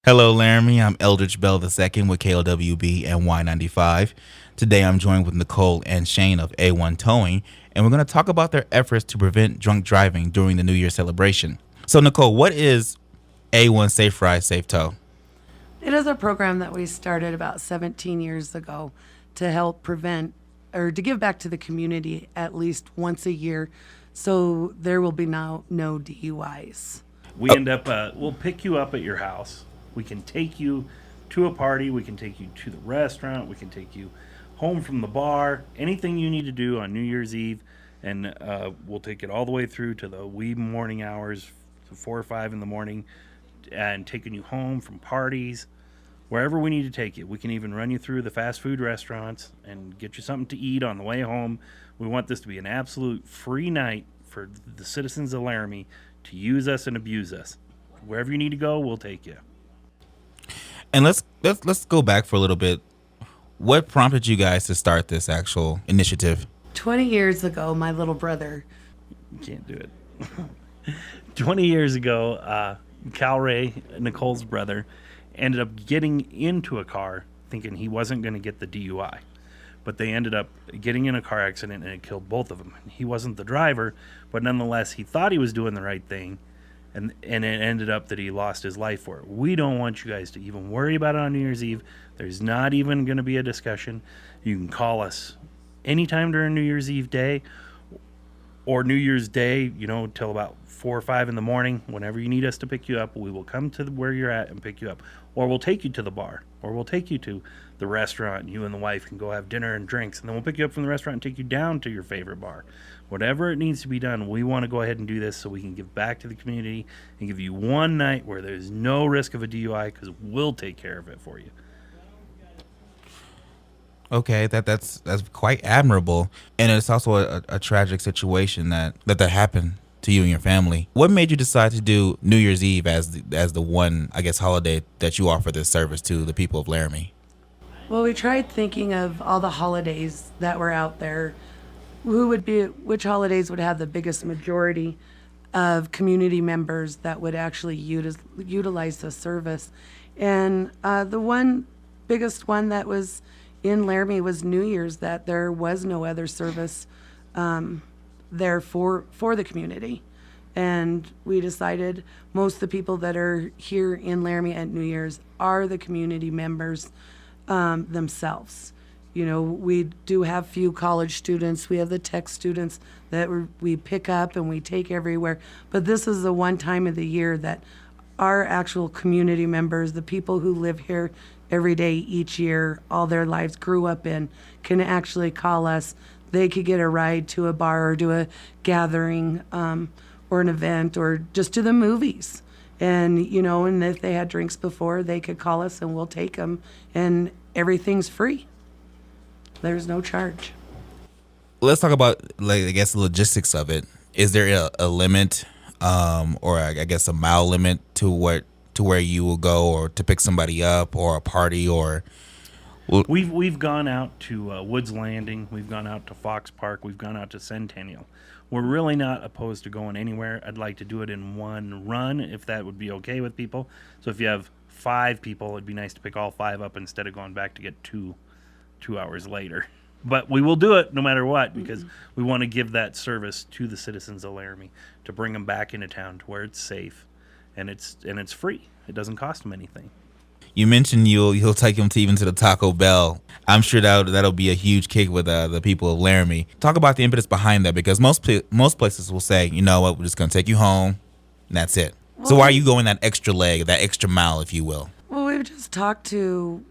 Hello, Laramie. I'm Eldridge Bell II with KLWB and Y95. Today I'm joined with Nicole and Shane of A1 Towing, and we're going to talk about their efforts to prevent drunk driving during the New Year celebration. So, Nicole, what is A1 Safe Ride, Safe Tow? It is a program that we started about 17 years ago to help prevent or to give back to the community at least once a year so there will be now no DUIs. We'll pick you up at your house. We can take you to a party. We can take you to the restaurant. We can take you home from the bar. Anything you need to do on New Year's Eve, and we'll take it all the way through to the wee morning hours, 4 or 5 in the morning, and taking you home from parties, wherever we need to take you. We can even run you through the fast food restaurants and get you something to eat on the way home. We want this to be an absolute free night for the citizens of Laramie to use us and abuse us. Wherever you need to go, we'll take you. And let's go back for a little bit. What prompted you guys to start this actual initiative? 20 years ago, my little brother, You can't do it. 20 years ago, Cal Ray, Nicole's brother, ended up getting into a car thinking he wasn't going to get the DUI. But they ended up getting in a car accident and it killed both of them. He wasn't the driver, but nonetheless, he thought he was doing the right thing. And it ended up that he lost his life for it. We don't want you guys to even worry about it on New Year's Eve. There's not even going to be a discussion. You can call us anytime during New Year's Eve day or New Year's Day, till about 4 or 5 in the morning. Whenever you need us to pick you up, we will come to where you're at and pick you up. Or we'll take you to the bar, or we'll take you to the restaurant, and you and the wife can go have dinner and drinks, and then we'll pick you up from the restaurant and take you down to your favorite bar. Whatever it needs to be done, we want to go ahead and do this so we can give back to the community and give you one night where there's no risk of a DUI because we'll take care of it for you. Okay, that's quite admirable, and it's also a tragic situation that happened to you and your family. What made you decide to do New Year's Eve as the one, I guess, holiday that you offer this service to the people of Laramie? well, we tried thinking of all the holidays that were out there. Which holidays would have the biggest majority of community members that would actually utilize the service. And the biggest one that was in Laramie was New Year's, that there was no other service there for the community. And we decided most of the people that are here in Laramie at New Year's are the community members themselves. We do have few college students. We have the tech students that we pick up and we take everywhere. But this is the one time of the year that our actual community members, the people who live here every day, each year, all their lives grew up in, can actually call us. They could get a ride to a bar or do a gathering or an event or just to the movies. And if they had drinks before, they could call us and we'll take them. And everything's free. There's no charge. Let's talk about, I guess, the logistics of it. Is there a limit, or I guess a mile limit to where you will go, or to pick somebody up, or a party, or? We've gone out to Woods Landing. We've gone out to Fox Park. We've gone out to Centennial. We're really not opposed to going anywhere. I'd like to do it in one run if that would be okay with people. So if you have 5 people, it'd be nice to pick all 5 up instead of going back to get 2 hours later. But we will do it no matter what because we want to give that service to the citizens of Laramie to bring them back into town to where it's safe and it's free. It doesn't cost them anything. You mentioned you'll take them even to the Taco Bell. I'm sure that'll be a huge kick with the people of Laramie. Talk about the impetus behind that, because most places will say, you know what, we're just gonna take you home, and that's it. So why are you going that extra leg, that extra mile, if you will? Well, we've just talked to,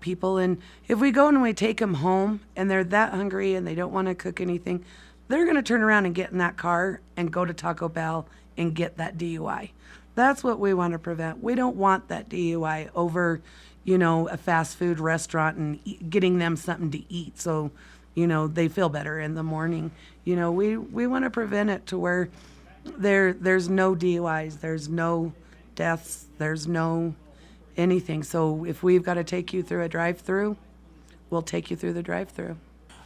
people, and if we go and we take them home and they're that hungry and they don't want to cook anything, they're going to turn around and get in that car and go to Taco Bell and get that DUI. That's what we want to prevent. We don't want that DUI over, a fast food restaurant and getting them something to eat so, they feel better in the morning. We want to prevent it to where there's no DUIs, there's no deaths, there's no anything. So if we've got to take you through a drive-through, we'll take you through the drive-through.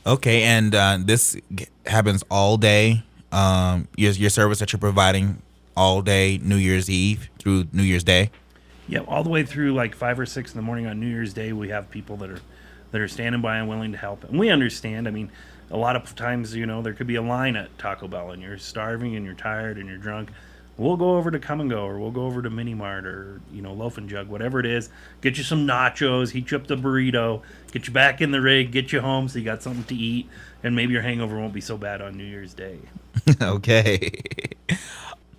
Okay, and this happens all day. Your service that you're providing all day, New Year's Eve through New Year's Day. Yeah, all the way through like 5 or 6 in the morning on New Year's Day, we have people that are standing by and willing to help, and we understand. I mean, a lot of times, there could be a line at Taco Bell, and you're starving, and you're tired, and you're drunk. We'll go over to Come and Go, or we'll go over to Mini Mart, or Loaf and Jug, whatever it is. Get you some nachos, heat you up the burrito, get you back in the rig, get you home so you got something to eat, and maybe your hangover won't be so bad on New Year's Day. Okay.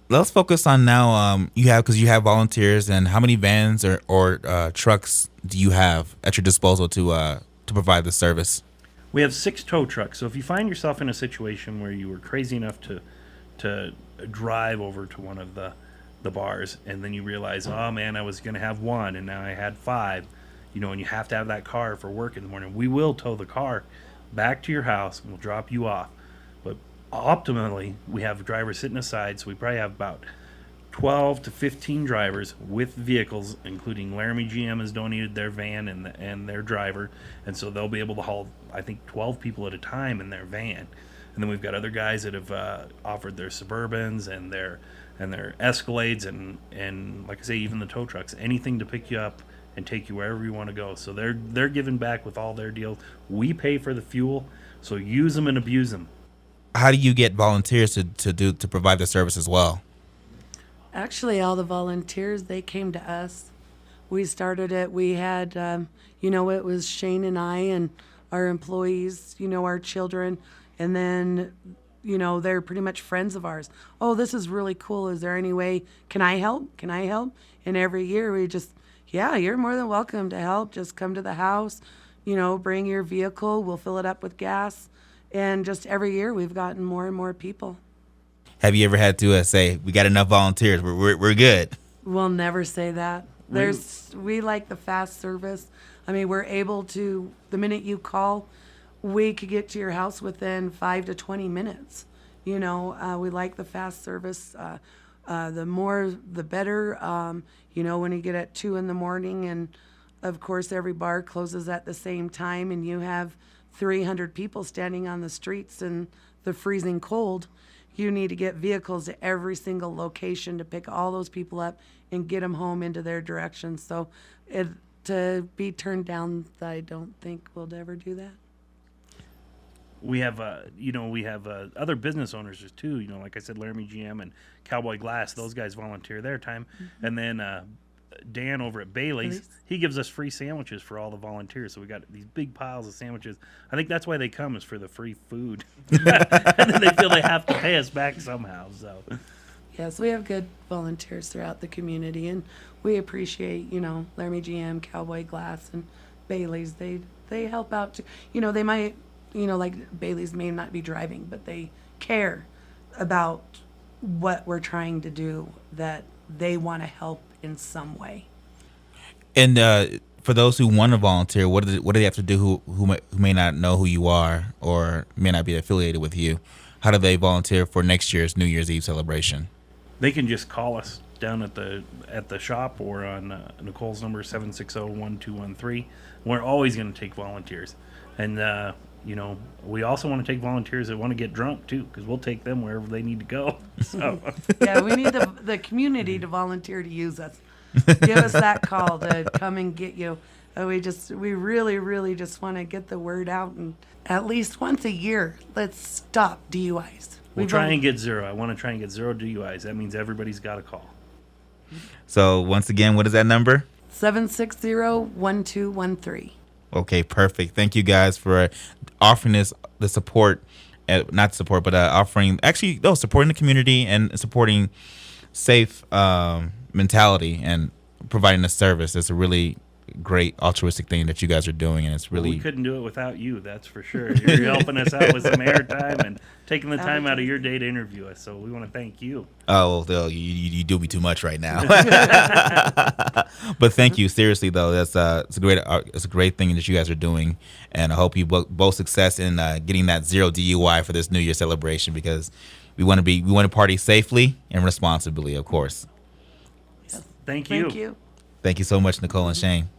Let's focus on now. You have volunteers, and how many vans or trucks do you have at your disposal to provide the service? We have 6 tow trucks. So if you find yourself in a situation where you were crazy enough to drive over to one of the bars, and then you realize, oh man, I was going to have 1 and now I had 5, and you have to have that car for work in the morning, we will tow the car back to your house and we'll drop you off. But optimally, we have drivers sitting aside, so we probably have about 12 to 15 drivers with vehicles, including Laramie GM has donated their van and their driver, and so they'll be able to haul, I think, 12 people at a time in their van. And then we've got other guys that have offered their Suburbans and their Escalades and like I say, even the tow trucks, anything to pick you up and take you wherever you want to go. So they're giving back with all their deals. We pay for the fuel, so use them and abuse them. How do you get volunteers to provide the service as well? Actually, all the volunteers, they came to us. We started it. We had, it was Shane and I and our employees, our children. And then, they're pretty much friends of ours. Oh, this is really cool. Is there any way? Can I help? Can I help? And every year we just, yeah, you're more than welcome to help. Just come to the house, bring your vehicle. We'll fill it up with gas. And just every year we've gotten more and more people. Have you ever had to say, we got enough volunteers, we're good? We'll never say that. We like the fast service. I mean, we're able to, the minute you call, we could get to your house within 5 to 20 minutes. We like the fast service. The more, the better. When you get at 2 in the morning, and of course every bar closes at the same time, and you have 300 people standing on the streets in the freezing cold, you need to get vehicles to every single location to pick all those people up and get them home into their direction. So to be turned down, I don't think we'll ever do that. We have, other business owners too. Like I said, Laramie GM and Cowboy Glass. Those guys volunteer their time, and then Dan over at Bailey's, he gives us free sandwiches for all the volunteers. So we got these big piles of sandwiches. I think that's why they come, is for the free food, and then they feel they have to pay us back somehow. So, yes, we have good volunteers throughout the community, and we appreciate Laramie GM, Cowboy Glass, and Bailey's. They help out too. They might. Like Bailey's may not be driving, but they care about what we're trying to do, that they want to help in some way. And for those who want to volunteer, what do they have to do who may not know who you are or may not be affiliated with you? How do they volunteer for next year's New Year's Eve celebration? They can just call us down at the shop, or on Nicole's number 760-1213. We're always going to take volunteers. And we also want to take volunteers that want to get drunk too, because we'll take them wherever they need to go. So yeah, we need the community to volunteer to use us. Give us that call to come and get you. We really, really just want to get the word out, and at least once a year, let's stop DUIs. We'll try and get 0. I want to try and get 0 DUIs. That means everybody's got a call. So once again, what is that number? 760-1213. Okay, perfect. Thank you guys for offering the support, not support, but supporting the community and supporting safe mentality and providing a service. It's a really great altruistic thing that you guys are doing, and it's really. We couldn't do it without you, that's for sure. You're helping us out with some airtime and taking the time out of your day to interview us. So we want to thank you. Oh, well, you do me too much right now. But thank you, seriously though. It's a great thing that you guys are doing, and I hope you both success in getting that 0 DUI for this New Year celebration, because we want to party safely and responsibly, of course. Thank you. Thank you. Thank you so much, Nicole and Shane.